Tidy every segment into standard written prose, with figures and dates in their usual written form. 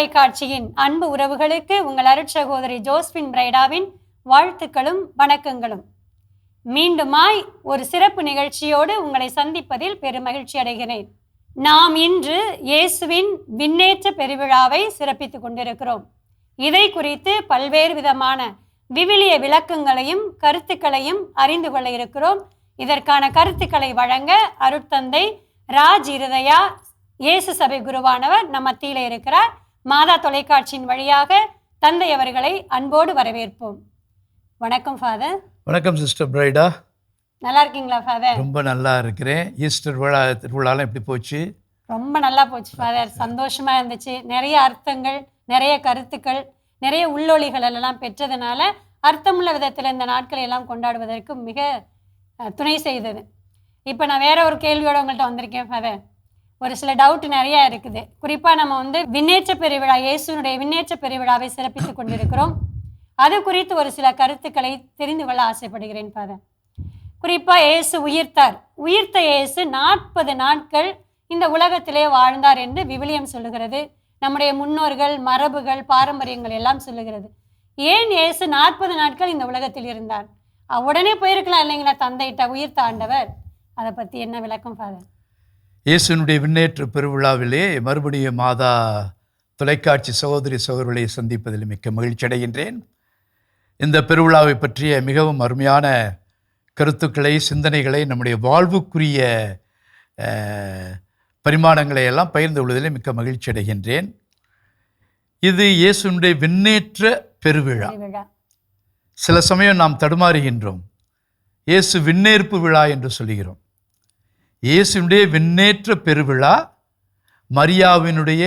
தொலைக்காட்சியின் அன்பு உறவுகளுக்கு உங்கள் அருட்சகோதரி ஜோஸ்பின் பிரைடாவின் வாழ்த்துக்களும் வணக்கங்களும். மீண்டுமாய் ஒரு சிறப்பு நிகழ்ச்சியோடு உங்களை சந்திப்பதில் பெருமகிழ்ச்சி அடைகிறேன். நாம் இன்று இயேசுவின் விண்ணேற்ற பெருவிழாவை சிறப்பித்துக் கொண்டிருக்கிறோம். இதை குறித்து பல்வேறு விதமான விவிலிய விளக்கங்களையும் கருத்துக்களையும் அறிந்து கொள்ள இருக்கிறோம். இதற்கான கருத்துக்களை வழங்க அருட்தந்தை ராஜ் இருதயா இயேசு சபை குருவானவர் நம் மத்தியில இருக்கிறார். மாதா தொலைக்காட்சியின் வழியாக தந்தை அவர்களை அன்போடு வரவேற்போம். வணக்கம் ஃபாதர். வணக்கம் சிஸ்டர் பிரைடா. நல்லா இருக்கீங்களா ஃபாதர்? ரொம்ப நல்லா இருக்கிறேன். ஈஸ்டர் திருவிழாலாம் எப்படி போச்சு? ரொம்ப நல்லா போச்சு ஃபாதர். சந்தோஷமா இருந்துச்சு. நிறைய அர்த்தங்கள், நிறைய கருத்துக்கள், நிறைய உள்ளொளிகள் எல்லாம் பெற்றதுனால அர்த்தமுள்ள விதத்தில் இந்த நாட்களை எல்லாம் கொண்டாடுவதற்கு மிக துணை செய்தது. இப்போ நான் வேற ஒரு கேள்வியோட உங்கள்கிட்ட வந்திருக்கேன் ஃபாதர். ஒரு சில டவுட் நிறைய இருக்குது. குறிப்பாக நம்ம விண்ணேற்ற பெருவிழா, இயேசுனுடைய விண்ணேற்ற பெருவிழாவை சிறப்பித்துக் கொண்டிருக்கிறோம். அது குறித்து ஒரு சில கருத்துக்களை தெரிந்து கொள்ள ஆசைப்படுகிறேன் ஃபாதர். குறிப்பாக இயேசு உயிர்த்த இயேசு 40 நாட்கள் இந்த உலகத்திலே வாழ்ந்தார் என்று விவிலியம் சொல்லுகிறது. நம்முடைய முன்னோர்கள், மரபுகள், பாரம்பரியங்கள் எல்லாம் சொல்லுகிறது. ஏன் இயேசு 40 நாட்கள் இந்த உலகத்தில் இருந்தார்? உடனே போயிருக்கலாம் இல்லைங்களா தந்தையிட்ட உயிர்த்த ஆண்டவர்? அதை பற்றி என்ன விளக்கம் ஃபாதர்? இயேசுனுடைய விண்ணேற்ற பெருவிழாவிலே மறுபடியும் மாதா தொலைக்காட்சி சகோதரி சகோதரர்களை சந்திப்பதில் மிக்க மகிழ்ச்சி அடைகின்றேன். இந்த பெருவிழாவை பற்றிய மிகவும் அருமையான கருத்துக்களை, சிந்தனைகளை, நம்முடைய வாழ்வுக்குரிய பரிமாணங்களை எல்லாம் பகிர்ந்து கொள்வதில் மிக்க மகிழ்ச்சி அடைகின்றேன். இது இயேசுனுடைய விண்ணேற்ற பெருவிழா. சில சமயம் நாம் தடுமாறுகின்றோம். இயேசு விண்ணேற்பு விழா என்று சொல்கிறோம். இயேசுனுடைய விண்ணேற்ற பெருவிழா மரியாவினுடைய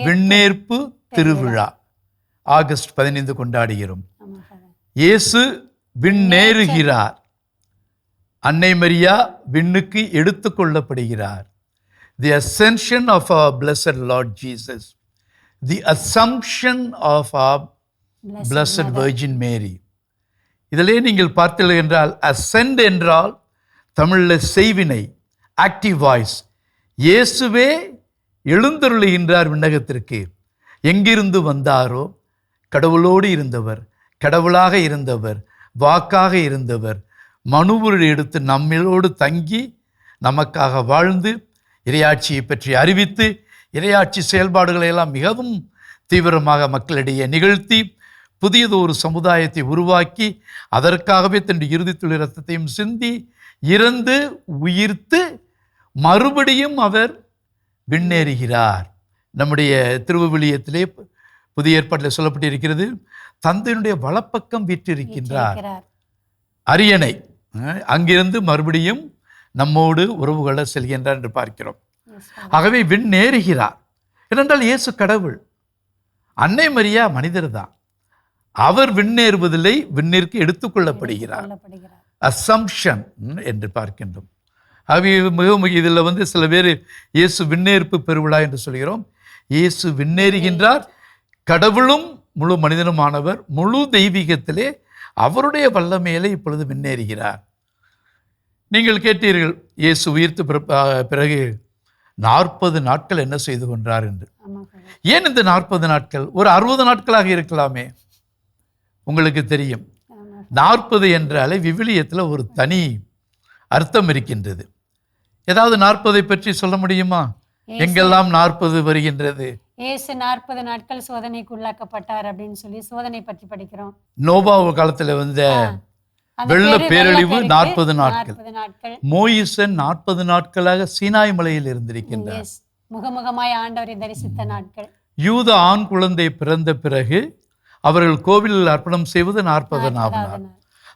விண்ணேற்பு திருவிழா ஆகஸ்ட் 15 கொண்டாடுகிறோம். இயேசு விண்ணேறுகிறார். அன்னை மரியா விண்ணுக்கு எடுத்து கொள்ளப்படுகிறார். தி ascension of our blessed Lord Jesus, the assumption of our blessed Virgin Mary. இதிலே நீங்கள் பார்த்தீர்கள் என்றால் ascend என்றால் தமிழில் செய்வினை, ஆக்டிவ் வாய்ஸ். இயேசுவே எழுந்தருளுகின்றார் விண்ணகத்திற்கு. எங்கிருந்து வந்தாரோ கடவுளோடு இருந்தவர், கடவுளாக இருந்தவர், வாக்காக இருந்தவர், மனுவுரை எடுத்து நம்மளோடு தங்கி நமக்காக வாழ்ந்து இறையாட்சியை பற்றி அறிவித்து இறையாட்சி செயல்பாடுகளை எல்லாம் மிகவும் தீவிரமாக மக்களிடையே நிகழ்த்தி புதியதொரு சமுதாயத்தை உருவாக்கி அதற்காகவே தன்னுடைய இறுதித்துளி இரத்தத்தையும் சிந்தி இறந்து உயிர்த்து மறுபடியும் அவர் விண்ணேறுகிறார். நம்முடைய திருவிவிலியத்திலே புதிய ஏற்பாட்டில் சொல்லப்பட்டிருக்கிறது, தந்தையினுடைய வலப்பக்கம் வீற்றிருக்கின்றார். அரியணை அங்கிருந்து மறுபடியும் நம்மோடு உறவு கொள்ள செல்கின்றார் என்று பார்க்கிறோம். ஆகவே விண்ணேறுகிறார். ஏனென்றால் இயேசு கடவுள், அன்னை மரியா மனிதர் தான். அவர் விண்ணேறுவதில்லை, விண்ணிற்கு எடுத்துக்கொள்ளப்படுகிறார். அசம்ஷன் என்று பார்க்கின்றோம். ஆகவே மிகவும் இதில் சில பேர் இயேசு விண்ணேற்பு பெருவிழா என்று சொல்கிறோம். இயேசு விண்ணேறுகின்றார். கடவுளும் முழு மனிதனுமானவர் முழு தெய்வீகத்திலே அவருடைய வல்லமையிலே இப்பொழுது விண்ணேறுகிறார். நீங்கள் கேட்டீர்கள், இயேசு உயிர்த்து பிறகு 40 நாட்கள் என்ன செய்து கொண்டார் என்று. ஏன் இந்த 40 நாட்கள்? ஒரு 60 நாட்களாக இருக்கலாமே. உங்களுக்கு தெரியும், 40 என்றாலே விவிலியத்தில் ஒரு தனி அர்த்தம் இருக்கின்றது. ஏதாவது 40 பற்றி சொல்ல முடியுமா? எங்கெல்லாம் 40 வருகின்றது? இயேசு 40 நாட்கள் சோதனைக்கு உள்ளாக்கப்பட்டார் அப்படின்னு சொல்லி சோதனை பற்றி படிக்கிறோம். நோபா காலத்தில் வெள்ள பேரழிவு 40 நாட்கள். மோயிசன் 40 நாட்களாக சீனாய் மலையில் இருந்திருக்கின்றார். முகமுகமாய் ஆண்டவரை தரிசித்த நாட்கள். யூத ஆண் குழந்தை பிறந்த பிறகு அவர்கள் கோவிலில் அர்ப்பணம் செய்வது 40 நாள்.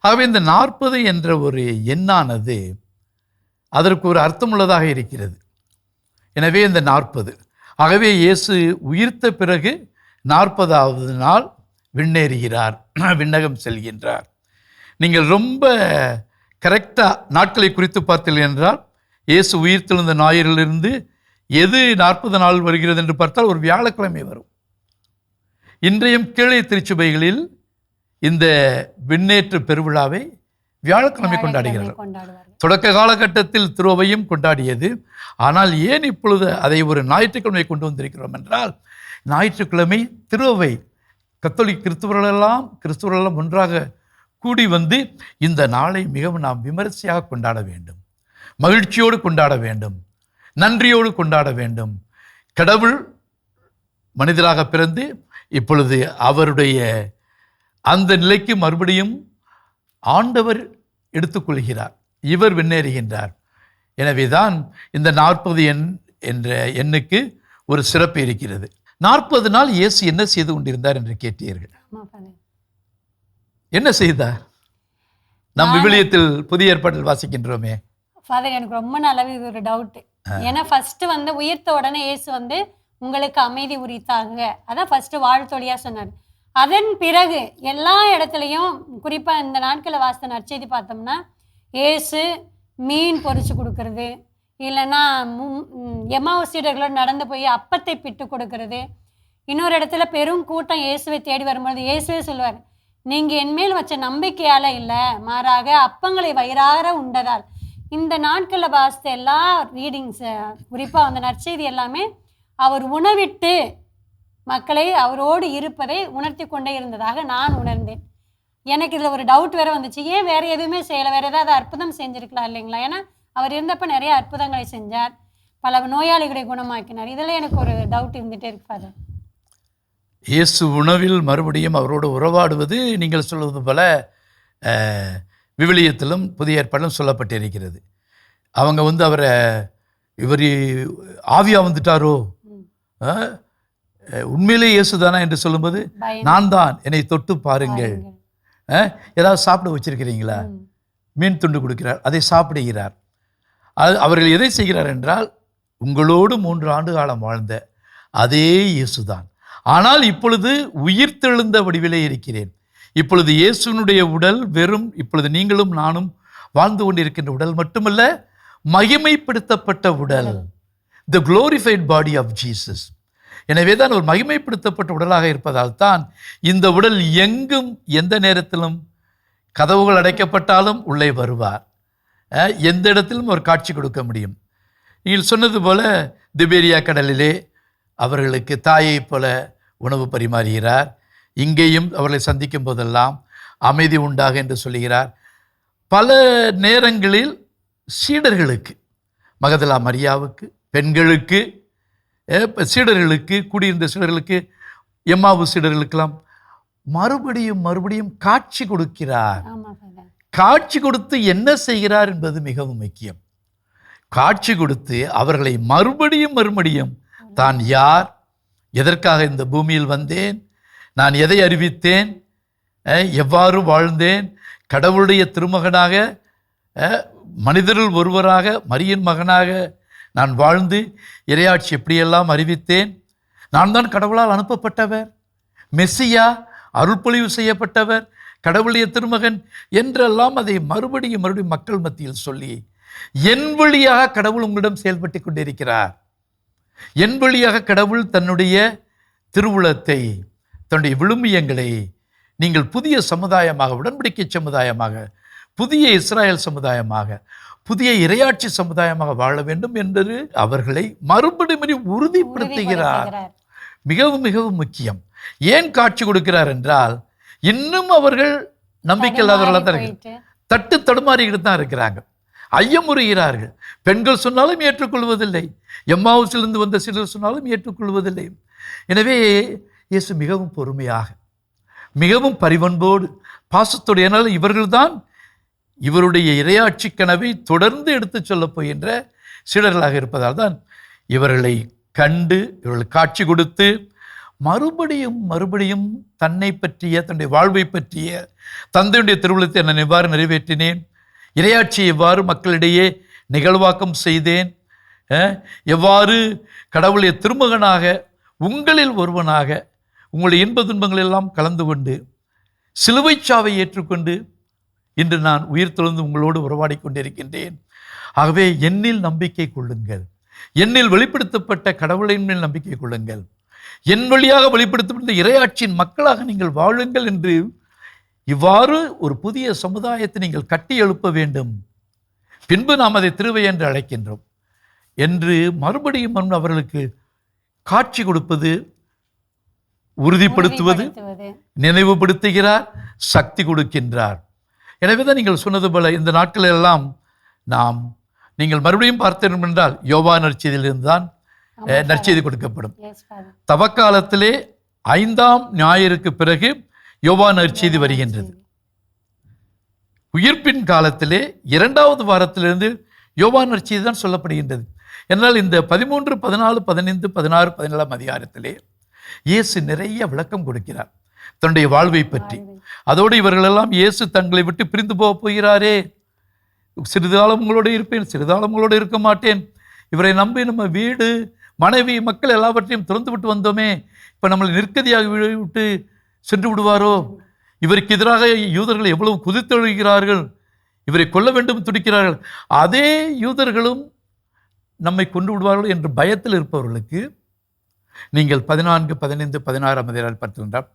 ஆகவே இந்த 40 என்ற ஒரு எண்ணானது அதற்கு ஒரு அர்த்தமுள்ளதாக இருக்கிறது. எனவே இந்த 40, ஆகவே இயேசு உயிர்த்த பிறகு 40வது நாள் விண்ணேறுகிறார், விண்ணகம் செல்கின்றார். நீங்கள் ரொம்ப கரெக்டாக நாட்களை குறித்து பார்த்தீர்கள் என்றால், இயேசு உயிர்த்தெழுந்த ஞாயிறிலிருந்து எது 40 நாள் வருகிறது என்று பார்த்தால் ஒரு வியாழக்கிழமை வரும். இன்றையும் கீழே திருச்சபைகளில் இந்த விண்ணேற்ற பெருவிழாவை வியாழக்கிழமை கொண்டாடுகிறார்கள். தொடக்க காலகட்டத்தில் திருவையும் கொண்டாடியது. ஆனால் ஏன் இப்பொழுது அதை ஒரு ஞாயிற்றுக்கிழமை கொண்டு வந்திருக்கிறோம் என்றால், ஞாயிற்றுக்கிழமை திருவை கத்தோலிக் கிறிஸ்துவர்களெல்லாம் ஒன்றாக கூடி வந்து இந்த நாளை மிகவும் நாம் விமரிசையாக கொண்டாட வேண்டும், மகிழ்ச்சியோடு கொண்டாட வேண்டும், நன்றியோடு கொண்டாட வேண்டும். கடவுள் மனிதராக பிறந்து இப்பொழுது அவருடைய அந்த நிலைக்கு மறுபடியும் ஆண்டவர் எடுத்துக்கொள்கிறார், இவர் விண்ணேறுகின்றார். எனவேதான் இந்த 40 என்ற எண்ணுக்கு ஒரு சிறப்பு இருக்கிறது. 40 நாள் இயேசு என்ன செய்து கொண்டிருந்தார் என்று கேட்டீர்கள். என்ன செய்தார்? நம் விவிலியத்தில் புதிய ஏற்பாட்டில் வாசிக்கின்றோமே. ஃபாதர், எனக்கு ரொம்ப நல்லாவே இது ஒரு டவுட். ஏன்னா ஃபர்ஸ்ட் வந்து உயிர்த்த உடனே இயேசு வந்து உங்களுக்கு அமைதி உரித்தாங்க, அதான் ஃபர்ஸ்ட் வாழ்த்தொழியா சொன்னார். அதன் பிறகு எல்லா இடத்துலையும் குறிப்பா இந்த நாட்களில் வாசித்த நற்செய்தி பார்த்தோம்னா இயேசு மீன் பொரிச்சு கொடுக்கறது, இல்லைன்னா எம்மாவு சீடர்களோடு நடந்து போய் அப்பத்தை பிட்டு கொடுக்கறது. இன்னொரு இடத்துல பெரும் கூட்டம் இயேசுவை தேடி வரும்பொழுது இயேசுவே சொல்லுவார், நீங்கள் என்மேல் வச்ச நம்பிக்கையால் இல்லை, மாறாக அப்பங்களை வயிறார உண்டதால். இந்த நாட்களில் வாசித்த எல்லா ரீடிங்ஸ், குறிப்பாக அந்த நற்செய்தி எல்லாமே அவர் உணவிட்டு மக்களை அவரோடு இருப்பதை உணர்த்தி கொண்டே இருந்ததாக நான் உணர்ந்தேன். எனக்கு இதில் ஒரு டவுட் வேறு வந்துச்சு, ஏன் வேறு எதுவுமே செய்யலை, வேறு ஏதாவது அற்புதம் செஞ்சுருக்கலாம் இல்லைங்களா? ஏன்னா அவர் இருந்தப்போ நிறைய அற்புதங்களை செஞ்சார், பல நோயாளிகளை குணமாக்கினார். இதில் எனக்கு ஒரு டவுட் இருந்துகிட்டே இருக்காது. இயேசு உணவில் மறுபடியும் அவரோடு உறவாடுவது நீங்கள் சொல்வது போல விவிலியத்திலும் புதிய ஏற்பாட்டிலும் சொல்லப்பட்டிருக்கிறது. அவங்க வந்து அவரை இவர் ஆவியா வந்துட்டாரோ, உண்மையிலே இயேசு தானா என்று சொல்லும்போது நான் தான், என்னை தொட்டு பாருங்கள். ஏதாவது சாப்பிட வச்சிருக்கிறீங்களா? மீன் துண்டு கொடுக்கிறார், அதை சாப்பிடுகிறார். அவர்கள் எதை செய்கிறார் என்றால் உங்களோடு 3 ஆண்டு காலம் வாழ்ந்த அதே இயேசுதான், ஆனால் இப்பொழுது உயிர்த்தெழுந்த வடிவிலே இருக்கிறேன். இப்பொழுது இயேசுனுடைய உடல் வெறும் இப்பொழுது நீங்களும் நானும் வாழ்ந்து கொண்டிருக்கின்ற உடல் மட்டுமல்ல, மகிமைப்படுத்தப்பட்ட உடல், த குளோரிஃபைட் பாடி ஆஃப் ஜீசஸ். எனவே தான் ஒரு மகிமைப்படுத்தப்பட்ட உடலாக இருப்பதால் தான் இந்த உடல் எங்கும் எந்த நேரத்திலும் கதவுகள் அடைக்கப்பட்டாலும் உள்ளே வருவார், எந்த இடத்திலும் ஒரு காட்சி கொடுக்க முடியும். நீங்கள் சொன்னது போல திபேரியா கடலிலே அவர்களுக்கு தாயை போல உணவு பரிமாறுகிறார். இங்கேயும் அவர்களை சந்திக்கும் போதெல்லாம் அமைதி உண்டாக என்று சொல்லுகிறார். பல நேரங்களில் சீடர்களுக்கு, மகதலா மரியாவுக்கு, பெண்களுக்கு, சீடர்களுக்கு, கூடியிருந்த சீடர்களுக்கு, எம்மாவு சீடர்களுக்கெல்லாம் மறுபடியும் காட்சி கொடுக்கிறார். காட்சி கொடுத்து என்ன செய்கிறார் என்பது மிகவும் முக்கியம். காட்சி கொடுத்து அவர்களை மறுபடியும் தான் யார், எதற்காக இந்த பூமியில் வந்தேன், நான் எதை அறிவித்தேன், எவ்வாறு வாழ்ந்தேன், கடவுளுடைய திருமகனாக, மனிதரில் ஒருவராக, மரியின் மகனாக நான் வாழ்ந்து இறையாட்சி எப்படியெல்லாம் அறிவித்தேன், நான் தான் கடவுளால் அனுப்பப்பட்டவர், மெஸ்ஸியா, அருள்பொழிவு செய்யப்பட்டவர், கடவுளுடைய திருமகன் என்றெல்லாம் அதை மறுபடியும் மக்கள் மத்தியில் சொல்லி என் வழியாக கடவுள் உங்களிடம் செயல்பட்டு கொண்டிருக்கிறார், என் வழியாக கடவுள் தன்னுடைய திருவுளத்தை, தன்னுடைய விழுமியங்களை நீங்கள் புதிய சமுதாயமாக, உடன்படிக்கை சமுதாயமாக, புதிய இஸ்ராயல் சமுதாயமாக, புதிய இறையாட்சி சமுதாயமாக வாழ வேண்டும் என்று அவர்களை மறுபடியும் உறுதிப்படுத்துகிறார். மிகவும் முக்கியம். ஏன் காட்சி கொடுக்கிறார் என்றால் இன்னும் அவர்கள் நம்பிக்கை இல்லாதவர்களாக தான் இருக்கு, தட்டு தடுமாறிக்கிட்டு தான் இருக்கிறாங்க, ஐயமுறுகிறார்கள். பெண்கள் சொன்னாலும் ஏற்றுக்கொள்வதில்லை, எம்மாவுசிலிருந்து வந்த சிலர் சொன்னாலும் ஏற்றுக்கொள்வதில்லை. எனவே இயேசு மிகவும் பொறுமையாக, மிகவும் பரிவன்போடு, பாசத்தோடு, ஏனால் இவர்கள்தான் இவருடைய இறையாட்சி கனவை தொடர்ந்து எடுத்து சொல்லப் போகின்ற சீடர்களாக இருப்பதால் தான் இவர்களை கண்டு இவர்கள் காட்சி கொடுத்து மறுபடியும் தன்னை பற்றிய, தன்னுடைய வாழ்வை பற்றிய, தந்தையுடைய திருவுளத்தை நான் எவ்வாறு நிறைவேற்றினேன், இறையாட்சியை எவ்வாறு மக்களிடையே நிகழ்வாக்கம் செய்தேன், எவ்வாறு கடவுளுடைய திருமகனாக, உங்களில் ஒருவனாக உங்களுடைய இன்ப துன்பங்களெல்லாம் கலந்து கொண்டு சிலுவைச்சாவை ஏற்றுக்கொண்டு இன்று நான் உயிர் தெழுந்து உங்களோடு உறவாடி கொண்டிருக்கின்றேன். ஆகவே என்னில் நம்பிக்கை கொள்ளுங்கள், என்னில் வெளிப்படுத்தப்பட்ட கடவுளின் மேல் நம்பிக்கை கொள்ளுங்கள், என் வழியாக வெளிப்படுத்தப்பட்ட இறையாட்சியின் மக்களாக நீங்கள் வாழுங்கள் என்று இவ்வாறு ஒரு புதிய சமுதாயத்தை நீங்கள் கட்டி எழுப்ப வேண்டும். பின்பு நாம் அதை திருவை என்று அழைக்கின்றோம் என்று மறுபடியும் அவர்களுக்கு காட்சி கொடுப்பது உறுதிப்படுத்துவது, நினைவுபடுத்துகிறார், சக்தி கொடுக்கின்றார். எனவேதான் நீங்கள் சொன்னது போல இந்த நாட்கள் எல்லாம் நீங்கள் மறுபடியும் பார்த்தோம் என்றால் யோவான் நற்செய்தியிலிருந்து தான் நற்செய்தி கொடுக்கப்படும். தவக்காலத்திலே 5ஆம் ஞாயிறுக்கு பிறகு யோவான் நற்செய்தி வருகின்றது. உயிர்ப்பின் காலத்திலே 2வது வாரத்திலிருந்து யோவான் நற்செய்தி தான் சொல்லப்படுகின்றது. என்றால் இந்த 13, 14, 15, 16, 17 அதிகாரத்திலே இயேசு நிறைய விளக்கம் கொடுக்கிறார் தன்னுடைய வாழ்வை பற்றி. அதோடு இவர்களெல்லாம் இயேசு தங்களை விட்டு பிரிந்து போக போகிறாரே, சிறிதாலம் உங்களோடு இருப்பேன், சிறிதாலம் உங்களோடு இருக்க மாட்டேன், இவரை நம்பி நம்ம வீடு, மனைவி, மக்கள் எல்லாவற்றையும் திறந்து விட்டு வந்தோமே, இப்போ நம்மளை நிற்கதியாக விட்டு சென்று விடுவாரோ, இவருக்கு எதிராக யூதர்கள் எவ்வளவு குதித்தெழுகிறார்கள், இவரை கொல்ல வேண்டும் துடிக்கிறார்கள், அதே யூதர்களும் நம்மை கொண்டு விடுவார்கள் என்று பயத்தில் இருப்பவர்களுக்கு நீங்கள் 14, 15, 16 அதிகாரம் பார்த்துக்கின்றால்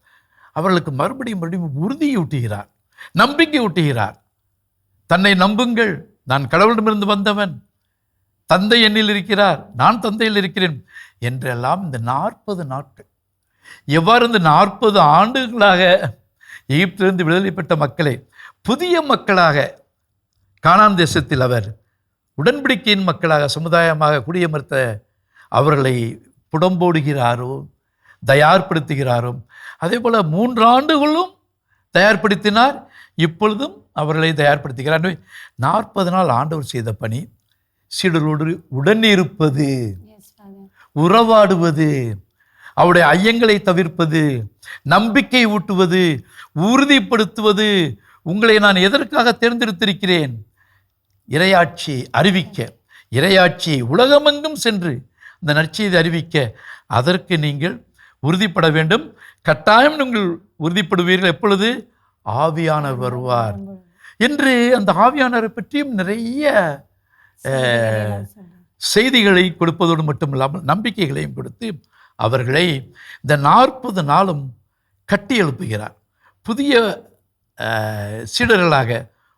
அவர்களுக்கு மறுபடியும் உறுதியூட்டுகிறார், நம்பிக்கை ஊட்டுகிறார். தன்னை நம்புங்கள், நான் கடவுளிடமிருந்து வந்தவன், தந்தை என்னில் இருக்கிறார், நான் தந்தையில் இருக்கிறேன் என்றெல்லாம் இந்த 40 நாட்கள் எவ்வாறு இந்த 40 ஆண்டுகளாக எகிப்திலிருந்து விடுதலை பெற்ற மக்களை புதிய மக்களாக கானான் தேசத்தில் அவர் உடன்படிக்கையின் மக்களாக சமுதாயமாக குடியமர்த்த அவர்களை புடம்போடுகிறாரோ, தயார்படுத்துகிறாரோ, அதே போல் 3 ஆண்டுகளும் தயார்படுத்தினார், இப்பொழுதும் அவர்களை தயார்படுத்துகிறார். 40 நாள் ஆண்டவர் செய்த பணி சீடர்களோடு உடனிருப்பது, உறவாடுவது, அவருடைய ஐயங்களை தவிர்ப்பது, நம்பிக்கை ஊட்டுவது, உறுதிப்படுத்துவது. உங்களை நான் எதற்காக தேர்ந்தெடுத்திருக்கிறேன்? இறையாட்சி அறிவிக்க, இறையாட்சி உலகமெங்கும் சென்று இந்த நற்செய்தி அறிவிக்க. அதற்கு நீங்கள் உறுதிப்பட வேண்டும். கட்டாயம் நீங்கள் உறுதிப்படுவீர்கள். எப்பொழுது? ஆவியானவர் வருவார் என்று. அந்த ஆவியானவரை பற்றியும் நிறைய செய்திகளை கொடுப்பதோடு மட்டுமில்லாமல் நம்பிக்கைகளையும் கொடுத்து அவர்களை இந்த 40 நாளும் கட்டி எழுப்புகிறார், புதிய சீடர்களாக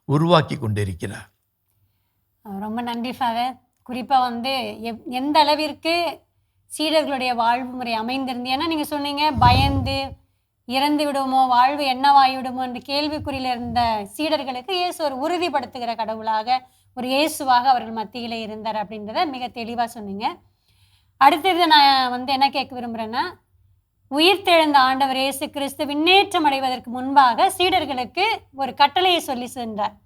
உருவாக்கி கொண்டிருக்கிறார். ரொம்ப நன்றி ஃபாதர். குறிப்பாக எந்த அளவிற்கு சீடர்களுடைய வாழ்வு முறை அமைந்திருந்து, ஏன்னா நீங்கள் சொன்னீங்க பயந்து இறந்து விடுமோ, வாழ்வு என்னவாயிடுமோ என்று கேள்விக்குறியில் இருந்த சீடர்களுக்கு இயேசு ஒரு உறுதிப்படுத்துகிற கடவுளாக, ஒரு இயேசுவாக அவர்கள் மத்தியில் இருந்தார் அப்படின்றத மிக தெளிவாக சொன்னீங்க. அடுத்தது நான் என்ன கேட்க விரும்புகிறேன்னா, உயிர்த்தெழுந்த ஆண்டவர் இயேசு கிறிஸ்து விண்ணேற்றம் அடைவதற்கு முன்பாக சீடர்களுக்கு ஒரு கட்டளையை சொல்லி சென்றார்.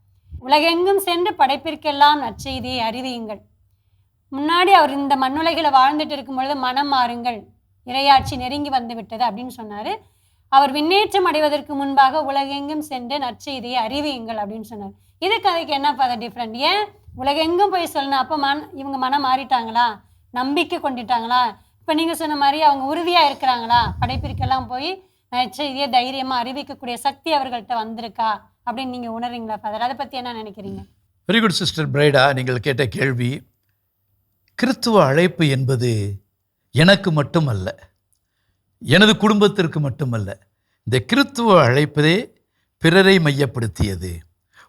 உலகெங்கும் சென்று படைப்பிற்கெல்லாம் நற்செய்தியை அறிவியுங்கள். முன்னாடி அவர் இந்த மண்ணுலகில் வாழ்ந்துட்டு இருக்கும் பொழுது மனம் மாறுங்கள், இறையாட்சி நெருங்கி வந்து விட்டது அப்படின்னு சொன்னார். அவர் விண்ணேற்றம் அடைவதற்கு முன்பாக உலகெங்கும் சென்று நற்செய்தியை அறிவியுங்கள் அப்படின்னு சொன்னார். இதுக்கு அதுக்கு என்ன பத டிஃப்ரெண்ட்? ஏன் உலகெங்கும் போய் சொல்லணும்? அப்போ இவங்க மனம் மாறிட்டாங்களா? நம்பிக்கை கொண்டுட்டாங்களா? இப்போ நீங்கள் சொன்ன மாதிரி அவங்க உறுதியாக இருக்கிறாங்களா? படைப்பிற்கெல்லாம் போய் நற்செய்தியை தைரியமாக அறிவிக்கக்கூடிய சக்தி அவர்கள்ட்ட வந்திருக்கா அப்படின்னு நீங்கள் உணர்றீங்களா ஃபாதர்? அதை பற்றி என்ன நினைக்கிறீங்க? வெரி குட் சிஸ்டர் பிரைடா. நீங்கள் கேட்ட கேள்வி, கிறிஸ்துவ அழைப்பு என்பது எனக்கு மட்டுமல்ல, எனது குடும்பத்திற்கு மட்டுமல்ல. இந்த கிறிஸ்துவ அழைப்பதே பிறரை மையப்படுத்தியது,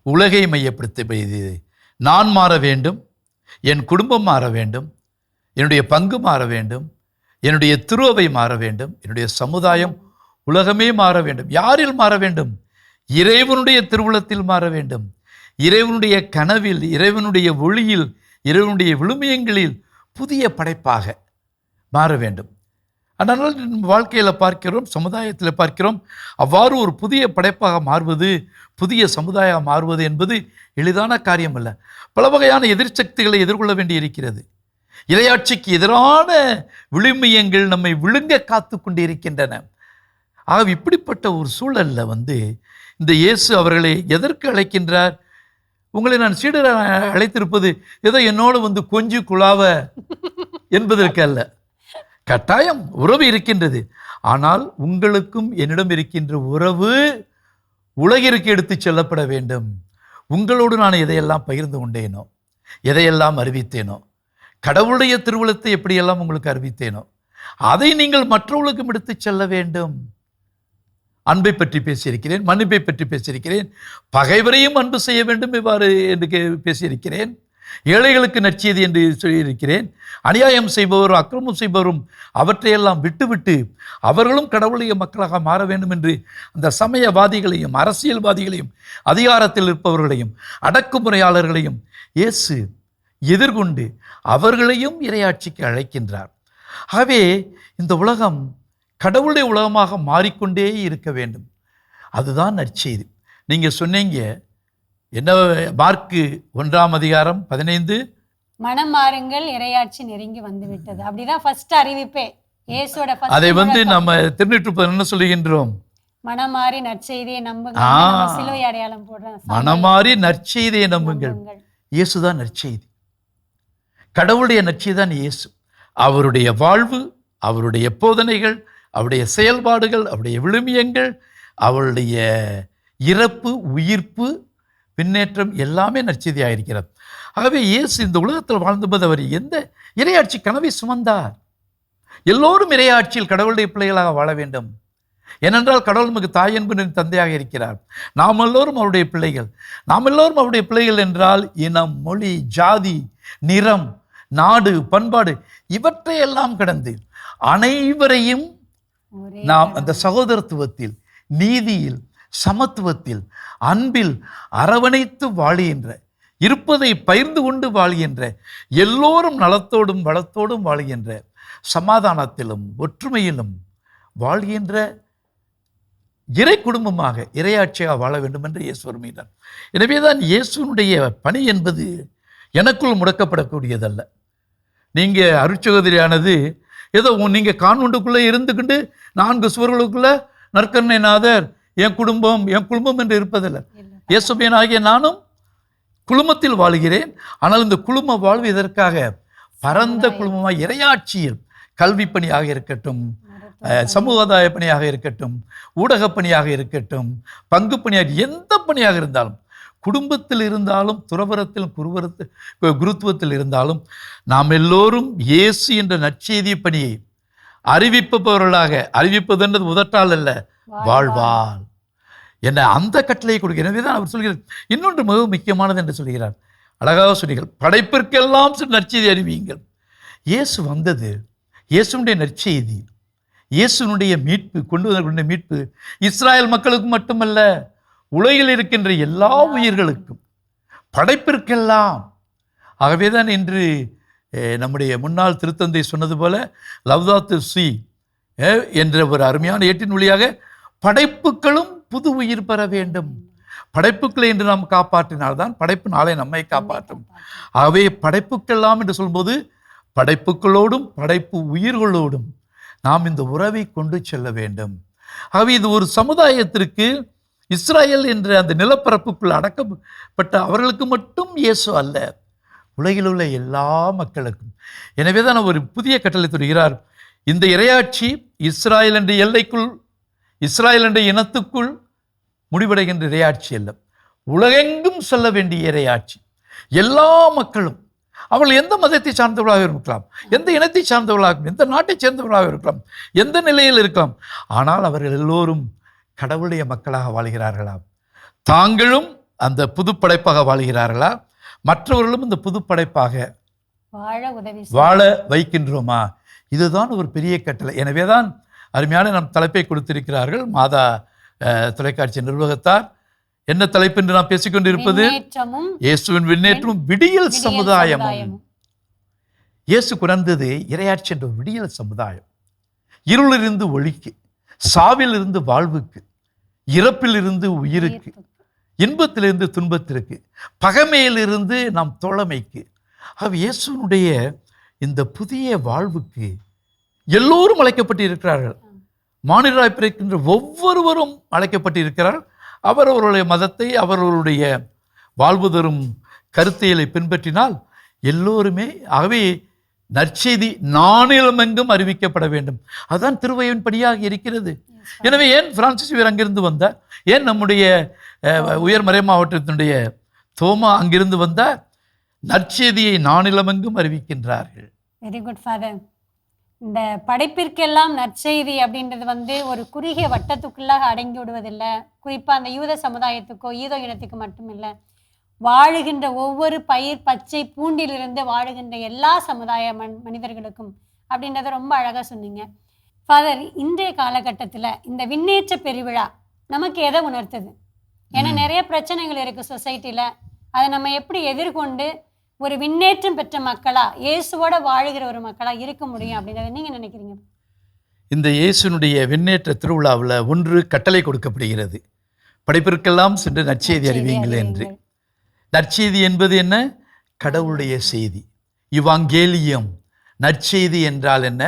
உலகை மையப்படுத்தியது. நான் மாற வேண்டும், என் குடும்பம் மாற வேண்டும், என்னுடைய பங்கு மாற வேண்டும், என்னுடைய திருவை மாற வேண்டும், என்னுடைய சமுதாயம், உலகமே மாற வேண்டும். யாரில் மாற வேண்டும்? இறைவனுடைய திருவுளத்தில் மாற வேண்டும், இறைவனுடைய கனவில், இறைவனுடைய ஒளியில், இறைவனுடைய விழுமியங்களில் புதிய படைப்பாக மாற வேண்டும். அதனால் வாழ்க்கையில் பார்க்கிறோம், சமுதாயத்தில் பார்க்கிறோம். அவ்வாறு ஒரு புதிய படைப்பாக மாறுவது, புதிய சமுதாயம் மாறுவது என்பது எளிதான காரியம் அல்ல. பல வகையான எதிர்சக்திகளை எதிர்கொள்ள வேண்டி இருக்கிறது. இறையாட்சிக்கு எதிரான விழுமியங்கள் நம்மை விழுங்க காத்து கொண்டு இருக்கின்றன. ஆக இப்படிப்பட்ட ஒரு சூழலில் இந்த இயேசு அவர்களை எதற்கு அழைக்கின்றார்? உங்களை நான் சீடரை அழைத்திருப்பது ஏதோ என்னோடு கொஞ்சி குழாவ என்பதற்கு அல்ல. கட்டாயம் உறவு இருக்கின்றது. ஆனால் உங்களுக்கும் என்னிடம் இருக்கின்ற உறவு உலகிற்கு எடுத்து செல்லப்பட வேண்டும். உங்களோடு நான் எதையெல்லாம் பகிர்ந்து கொண்டேனோ, எதையெல்லாம் அறிவித்தேனோ, கடவுளுடைய திருவுளத்தை எப்படியெல்லாம் உங்களுக்கு அறிவித்தேனோ, அதை நீங்கள் மற்றவர்களுக்கும் எடுத்து செல்ல வேண்டும். அன்பை பற்றி பேசியிருக்கிறேன், மன்னிப்பை பற்றி பேசியிருக்கிறேன், பகைவரையும் அன்பு செய்ய வேண்டும் இவ்வாறு என்று பேசியிருக்கிறேன். ஏழைகளுக்கு நற்செய்தி என்று சொல்லியிருக்கிறேன். அநியாயம் செய்பவரும் அக்கிரமம் செய்பவரும் அவற்றையெல்லாம் விட்டுவிட்டு அவர்களும் கடவுளுடைய மக்களாக மாற வேண்டும் என்று அந்த சமயவாதிகளையும் அரசியல்வாதிகளையும் அதிகாரத்தில் இருப்பவர்களையும் அடக்குமுறையாளர்களையும் இயேசு எதிர்கொண்டு அவர்களையும் இறையாட்சிக்கு அழைக்கின்றார். ஆகவே இந்த உலகம் கடவுளுடைய உலகமாக மாறிக்கொண்டே இருக்க வேண்டும். அதுதான் நற்செய்தி. நீங்கள் சொன்னீங்க என்ன, மார்க்கு 1:15 மனம் மாறுங்கள், இறையாட்சி நெருங்கி வந்து விட்டது. அப்படிதான் ஃபர்ஸ்ட் அறிவிப்பே இயேசுவோட. அதை நம்ம திருநீற்று என்ன சொல்லுகின்றோம்? மனமாறி நற்செய்தியை நம்புங்கள். சிலுவை அடையாளம் போடுறோம். மனமாறி நற்செய்தியை நம்புங்கள். இயேசுதான் நற்செய்தி. கடவுளுடைய நற்செய்தி தான் இயேசு. அவருடைய வாழ்வு, அவருடைய போதனைகள், அவருடைய செயல்பாடுகள், அவருடைய விழுமியங்கள், அவருடைய இறப்பு, உயிர்ப்பு, பின்னேற்றம் எல்லாமே நற்செய்தியாக இருக்கிறது. ஆகவே இயேசு இந்த உலகத்தில் வாழ்ந்தபோது அவர் எந்த இறையாட்சி கனவை சுமந்தார்? எல்லோரும் இறையாட்சியில் கடவுளுடைய பிள்ளைகளாக வாழ வேண்டும். ஏனென்றால் கடவுள் நமக்கு தாய் என்பது தந்தையாக இருக்கிறார். நாம் எல்லோரும் அவருடைய பிள்ளைகள். நாம் எல்லோரும் அவருடைய பிள்ளைகள் என்றால் இனம், மொழி, ஜாதி, நிறம், நாடு, பண்பாடு இவற்றையெல்லாம் கடந்து அனைவரையும் நாம் அந்த சகோதரத்துவத்தில், நீதியில், சமத்துவத்தில், அன்பில் அரவணைத்து வாழுகின்ற, இருப்பதை பகிர்ந்து கொண்டு வாழ்கின்ற, எல்லோரும் நலத்தோடும் வளத்தோடும் வாழ்கின்ற, சமாதானத்திலும் ஒற்றுமையிலும் வாழ்கின்ற இறை குடும்பமாக, இறையாட்சியாக வாழ வேண்டும் என்று இயேசு விரும்பினார். எனவேதான் இயேசுனுடைய பணி என்பது எனக்குள் முடக்கப்படக்கூடியதல்ல. நீங்கள் அருட்சகோதரியானது ஏதோ நீங்கள் கான்வென்ட்டுக்குள்ளே இருந்துக்கிட்டு 4 சுவர்களுக்குள்ள நற்கருணைநாதர் என் குடும்பம் என்று இருப்பதில்லை. இயேசுவியனாகிய நானும் குழுமத்தில் வாழ்கிறேன். ஆனால் இந்த குழும வாழ்வு இதற்காக பரந்த குழுமமாக இறையாட்சியில் கல்வி பணியாக இருக்கட்டும், சமூகதாய பணியாக இருக்கட்டும், ஊடக பணியாக இருக்கட்டும், பங்கு பணியாக, எந்த பணியாக இருந்தாலும், குடும்பத்தில் இருந்தாலும், துறவரத்தில், குருத்துவத்தில் இருந்தாலும், நாம் எல்லோரும் இயேசு என்ற நற்செய்தி பணியை அறிவிப்பவர்களாக, அறிவிப்பதுன்றது உதட்டால் அல்ல, வாழ்வால் என்ன அந்த கட்டளையை கொடுக்க. எனவே தான் அவர் சொல்கிறார். இன்னொன்று மிக முக்கியமானது என்று சொல்கிறார். அழகாக சொன்னீர்கள், படைப்பிற்கெல்லாம் நற்செய்தி அறிவியுங்கள். இயேசு வந்தது, இயேசுனுடைய நற்செய்தி, இயேசுனுடைய மீட்பு, கொண்டு வந்த மீட்பு இஸ்ராயல் மக்களுக்கு மட்டுமல்ல, உலகில் இருக்கின்ற எல்லா உயிர்களுக்கும், படைப்பிற்கெல்லாம். ஆகவேதான் இன்று நம்முடைய முன்னாள் திருத்தந்தை சொன்னது போல லவ்தாத்து சி என்ற ஒரு அருமையான ஏட்டின் வழியாக படைப்புகளும் புது உயிர் பெற வேண்டும். படைப்புகளை என்று நாம் காப்பாற்றினால்தான் படைப்பு நாளை நம்மை காப்பாற்றும். ஆகவே படைப்புக்கெல்லாம் என்று சொல்லும்போது படைப்புகளோடும் படைப்பு உயிர்களோடும் நாம் இந்த உறவை கொண்டு செல்ல வேண்டும். ஆகவே இது ஒரு சமுதாயத்திற்கு, இஸ்ராயல் என்ற அந்த நிலப்பரப்புக்குள் அடக்கப்பட்ட அவர்களுக்கு மட்டும் இயேசு அல்ல, உலகில் உள்ள எல்லா மக்களுக்கும். எனவே தான் ஒரு புதிய கட்டளை தருகிறார். இந்த இறையாட்சி இஸ்ராயல் என்ற எல்லைக்குள், இஸ்ராயல் என்ற இனத்துக்குள் முடிவடைகின்ற இறையாட்சி அல்ல, உலகெங்கும் செல்ல வேண்டிய இறையாட்சி. எல்லா மக்களும், அவர்கள் எந்த மதத்தை சார்ந்தவர்களாக இருக்கலாம், எந்த இனத்தை சார்ந்தவர்களாக, எந்த நாட்டை சேர்ந்தவர்களாக இருக்கலாம், எந்த நிலையில் இருக்கலாம், ஆனால் அவர்கள் எல்லோரும் கடவுளுடைய மக்களாக வாழ்கிறார்களா? தாங்களும் அந்த புதுப்படைப்பாக வாழ்கிறார்களா? மற்றவர்களும் இந்த புதுப்படைப்பாக வாழ வைக்கின்றோமா? இதுதான் ஒரு பெரிய கட்டளை. எனவேதான் அருமையான நம் தலைப்பை கொடுத்திருக்கிறார்கள் மாதா தொலைக்காட்சி நிர்வாகத்தார். என்ன தலைப்பு என்று நாம் பேசிக்கொண்டிருப்பது? இயேசுவின் விண்ணேற்றமும் விடியல் சமுதாயமும். இயேசு குறந்தது இறையாட்சி என்ற விடியல் சமுதாயம். இருளிலிருந்து ஒளிக்கு, சாவிலிருந்து வாழ்வுக்கு, இறப்பிலிருந்து உயிருக்கு, இன்பத்திலிருந்து துன்பத்திற்கு, பகைமையிலிருந்து நாம் தோழமைக்கு. இயேசுனுடைய இந்த புதிய வாழ்வுக்கு எல்லோரும் அழைக்கப்பட்டிருக்கிறார்கள். மானிடராய் பிறக்கின்ற ஒவ்வொருவரும் அழைக்கப்பட்டிருக்கிறார். அவரவருடைய மதத்தை, அவர்களுடைய வாழ்வு தரும் கருத்தியலை பின்பற்றினால் எல்லோருமே. ஆகவே நற்செய்தி நானிலமெங்கும் அறிவிக்கப்பட வேண்டும். அதுதான் திருவையின் படியாக இருக்கிறது. எனவே ஏன் பிரான்சிஸ் வேர் அங்கிருந்து வந்தார்? ஏன் நம்முடைய உயர் மறை மாவட்டத்தினுடைய தோமா அங்கிருந்து வந்தார்? நற்செய்தியை நானிலமெங்கும் அறிவிக்கின்றார்கள். Very good father. இந்த படைப்பிற்கெல்லாம் நற்செய்தி அப்படின்றது ஒரு குறுகிய வட்டத்துக்குள்ளாக அடங்கி விடுவதில்லை. குறிப்பாக அந்த யூத சமுதாயத்துக்கோ யூத இனத்துக்கு மட்டும் இல்லை, வாழுகின்ற ஒவ்வொரு பயிர் பச்சை பூண்டிலிருந்து வாழுகின்ற எல்லா சமுதாய மனிதர்களுக்கும் அப்படின்றத ரொம்ப அழகாக சொன்னீங்க. ஃபாதர், இன்றைய காலகட்டத்தில் இந்த விண்ணேற்ற பெருவிழா நமக்கு எதை உணர்த்துது? ஏன்னா நிறைய பிரச்சனைகள் இருக்குது சொசைட்டியில். அதை நம்ம எப்படி எதிர்கொண்டு ஒரு விண்ணேற்றம் பெற்ற மக்களா, இயேசுவோட வாழுகிற ஒரு மக்களா இருக்க முடியும் அப்படின்றத நீங்கள் நினைக்கிறீங்க? இந்த இயேசுனுடைய விண்ணேற்ற திருவிழாவில் ஒன்று கட்டளை கொடுக்கப்படுகிறது, படைப்பிற்கெல்லாம் சென்று நற்செய்தி அறிவியுங்கள் என்று. நற்செய்தி என்பது என்ன? கடவுளுடைய செய்தி. இவாங்கேலியம், நற்செய்தி என்றால் என்ன?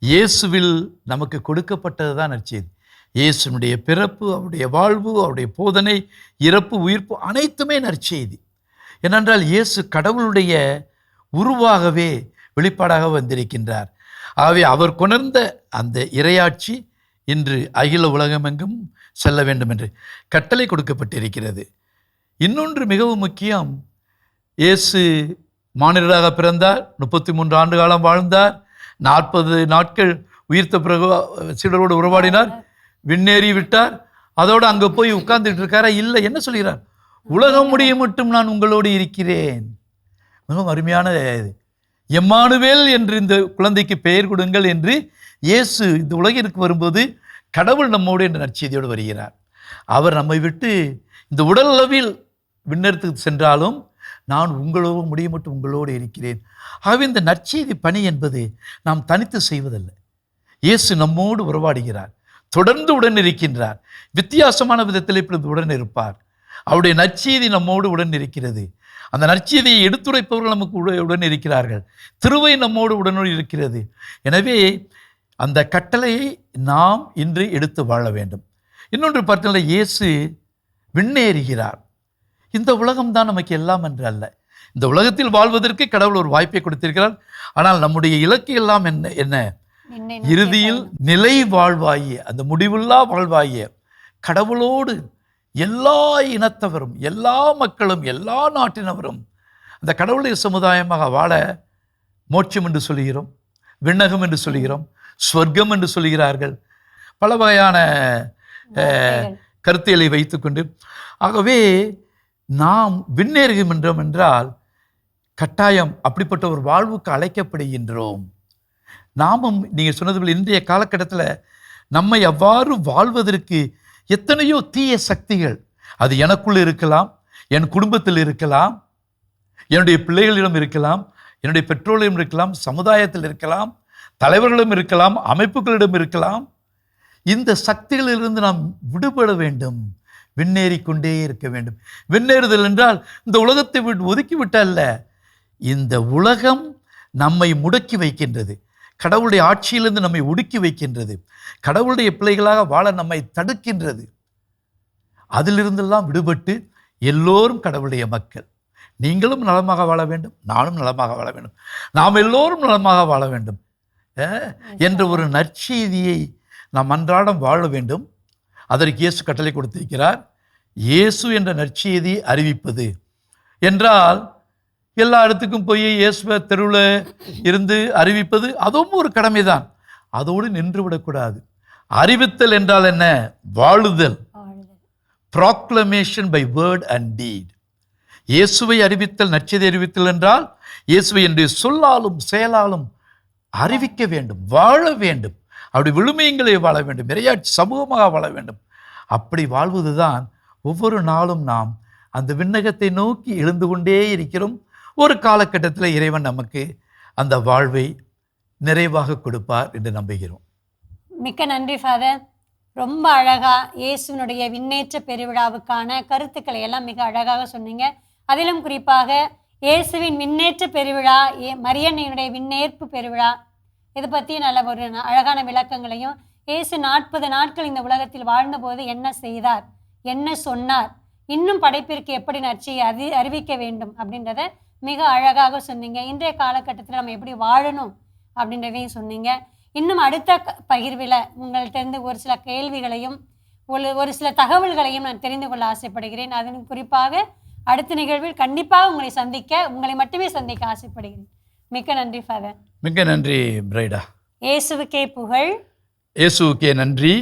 இயேசுவில் நமக்கு கொடுக்கப்பட்டது தான் நற்செய்தி. இயேசுனுடைய பிறப்பு, அவருடைய வாழ்வு, அவருடைய போதனை, இறப்பு, உயிர்ப்பு அனைத்துமே நற்செய்தி. ஏனென்றால் இயேசு கடவுளுடைய உருவாகவே வெளிப்பாடாக வந்திருக்கின்றார். ஆகவே அவர் கொணர்ந்த அந்த இறையாட்சி இன்று அகில உலகமெங்கும் செல்ல வேண்டும் என்று கட்டளை கொடுக்கப்பட்டிருக்கிறது. இன்னொன்று மிகவும் முக்கியம், இயேசு மானிடராக பிறந்தார், 33 ஆண்டு காலம் வாழ்ந்தார், 40 நாட்கள் உயிர்த்த பிறகு சீடரோடு உறவாடினார், விண்ணேறி விட்டார். அதோடு அங்கே போய் உட்கார்ந்துட்டு இருக்காரா? இல்லை. என்ன சொல்கிறார்? உலகம் முடிய மட்டும் நான் உங்களோடு இருக்கிறேன். மிகவும் அருமையான எம்மானுவேல் என்று இந்த குழந்தைக்கு பெயர் கொடுங்கள் என்று இயேசு இந்த உலகிற்கு வரும்போது கடவுள் நம்மோடு என்ற நற்செய்தியோடு வருகிறார். அவர் நம்மை விட்டு இந்த உடல் அளவில் விண்ணேறத்துக்கு சென்றாலும் நான் உங்களோடு முடிய மட்டும் உங்களோடு இருக்கிறேன். ஆகவே இந்த நற்செய்தி பணி என்பது நாம் தனித்து செய்வதல்ல. இயேசு நம்மோடு உறவாடுகிறார், தொடர்ந்து உடன் இருக்கின்றார். வித்தியாசமான விதத்தில் இப்பொழுது உடன் இருப்பார். அவருடைய நற்செய்தி நம்மோடு உடன் இருக்கிறது. அந்த நற்செய்தியை எடுத்துரைப்பவர்கள் நமக்கு உடன் இருக்கிறார்கள். திருவை நம்மோடு உடனே இருக்கிறது. எனவே அந்த கட்டளையை நாம் இன்று எடுத்து வாழ வேண்டும். இன்னொன்று பார்த்தீங்கன்னா, இயேசு விண்ணேறுகிறார். இந்த உலகம்தான் நமக்கு எல்லாம் என்று அல்ல. இந்த உலகத்தில் வாழ்வதற்கு கடவுள் ஒரு வாய்ப்பை கொடுத்திருக்கிறார். ஆனால் நம்முடைய இலக்கு எல்லாம் என்ன? இறுதியில் நிலை வாழ்வாகிய, அந்த முடிவில்லா வாழ்வாகிய கடவுளோடு எல்லா இனத்தவரும், எல்லா மக்களும், எல்லா நாட்டினவரும் அந்த கடவுளுடைய சமுதாயமாக வாழ மோட்சம் என்று சொல்கிறோம், விண்ணகம் என்று சொல்கிறோம், ஸ்வர்க்கம் என்று சொல்கிறார்கள். பல வகையான கருத்தியலை வைத்துக்கொண்டு, ஆகவே நாம் விண்ணேறுகின்றோம் என்றால் கட்டாயம் அப்படிப்பட்ட ஒரு வாழ்வுக்கு அழைக்கப்படுகின்றோம். நாமும் நீங்கள் சொன்னது போல் இன்றைய காலகட்டத்தில் நம்மை அவ்வாறு வாழ்வதற்கு எத்தனையோ தீய சக்திகள், அது எனக்குள் இருக்கலாம், என் குடும்பத்தில் இருக்கலாம், என்னுடைய பிள்ளைகளிடம் இருக்கலாம், என்னுடைய பெற்றோரிடம் இருக்கலாம், சமுதாயத்தில் இருக்கலாம், தலைவர்களிடம் இருக்கலாம், அமைப்புகளிடம் இருக்கலாம். இந்த சக்திகளிலிருந்து நாம் விடுபட வேண்டும், விண்ணேறி கொண்டே இருக்க வேண்டும். விண்ணேறுதல் என்றால் இந்த உலகத்தை ஒதுக்கிவிட்டல்ல, இந்த உலகம் நம்மை முடக்கி வைக்கின்றது, கடவுளுடைய ஆட்சியிலிருந்து நம்மை ஒடுக்கி வைக்கின்றது, கடவுளுடைய பிள்ளைகளாக வாழ நம்மை தடுக்கின்றது. அதிலிருந்தெல்லாம் விடுபட்டு எல்லோரும் கடவுளுடைய மக்கள், நீங்களும் நலமாக வாழ வேண்டும், நானும் நலமாக வாழ வேண்டும், நாம் எல்லோரும் நலமாக வாழ வேண்டும் என்ற ஒரு நற்செய்தியை நாம் அன்றாடம் வாழ வேண்டும். அதற்கு இயேசு கட்டளை கொடுத்திருக்கிறார். இயேசு என்ற நற்செய்தி அறிவிப்பது என்றால் எல்லா இடத்துக்கும் போய் இயேசுவை தெருவில் இருந்து அறிவிப்பது, அதுவும் ஒரு கடமைதான். அதோடு நின்று விடக்கூடாது. அறிவித்தல் என்றால் என்ன? வாழுதல். ப்ராக்ளமேஷன் பை வேர்ட் அண்ட் டீட். இயேசுவை அறிவித்தல், நற்செய்தி அறிவித்தல் என்றால் இயேசுவை என்று சொல்லாலும் செயலாலும் அறிவிக்க வேண்டும், வாழ வேண்டும். அப்படி விழுமியங்களை வாழ வேண்டும், இறையாட்சி சமூகமாக வாழ வேண்டும். அப்படி வாழ்வதுதான் ஒவ்வொரு நாளும் நாம் அந்த விண்ணகத்தை நோக்கி எழுந்து கொண்டே இருக்கிறோம். ஒரு காலகட்டத்தில் இறைவன் நமக்கு அந்த வாழ்வை நிறைவாக கொடுப்பார் என்று நம்புகிறோம். மிக்க நன்றி ஃபாதர். ரொம்ப அழகா இயேசுனுடைய விண்ணேற்ற பெருவிழாவுக்கான கருத்துக்களை எல்லாம் மிக அழகாக சொன்னீங்க. அதிலும் குறிப்பாக இயேசுவின் விண்ணேற்ற பெருவிழா, மரியன்னையினுடைய விண்ணேற்பு பெருவிழா, இதை பற்றி நல்ல ஒரு அழகான விளக்கங்களையும், இயேசு 40 நாட்கள் இந்த உலகத்தில் வாழ்ந்தபோது என்ன செய்தார், என்ன சொன்னார், இன்னும் படைப்பிற்கு எப்படி நற்செய்தியை அறிவிக்க வேண்டும் அப்படின்றத மிக அழகாக சொன்னீங்க. இன்றைய காலகட்டத்தில் நம்ம எப்படி வாழணும் அப்படின்றதையும் சொன்னீங்க. இன்னும் அடுத்த பகிர்வில் உங்கள்கிட்ட ஒரு சில கேள்விகளையும் ஒரு சில தகவல்களையும் நான் தெரிந்து கொள்ள ஆசைப்படுகிறேன். அதன் குறிப்பாக அடுத்த நிகழ்வில் கண்டிப்பாக உங்களை மட்டுமே சந்திக்க ஆசைப்படுகிறேன். மிக்க நன்றி ஃபாதர். மிக்க நன்றி பிரைடா. இயேசுவுக்கே புகழ். இயேசுவுக்கே நன்றி.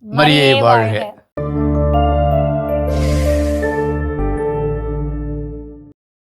மரியே வாழ்க.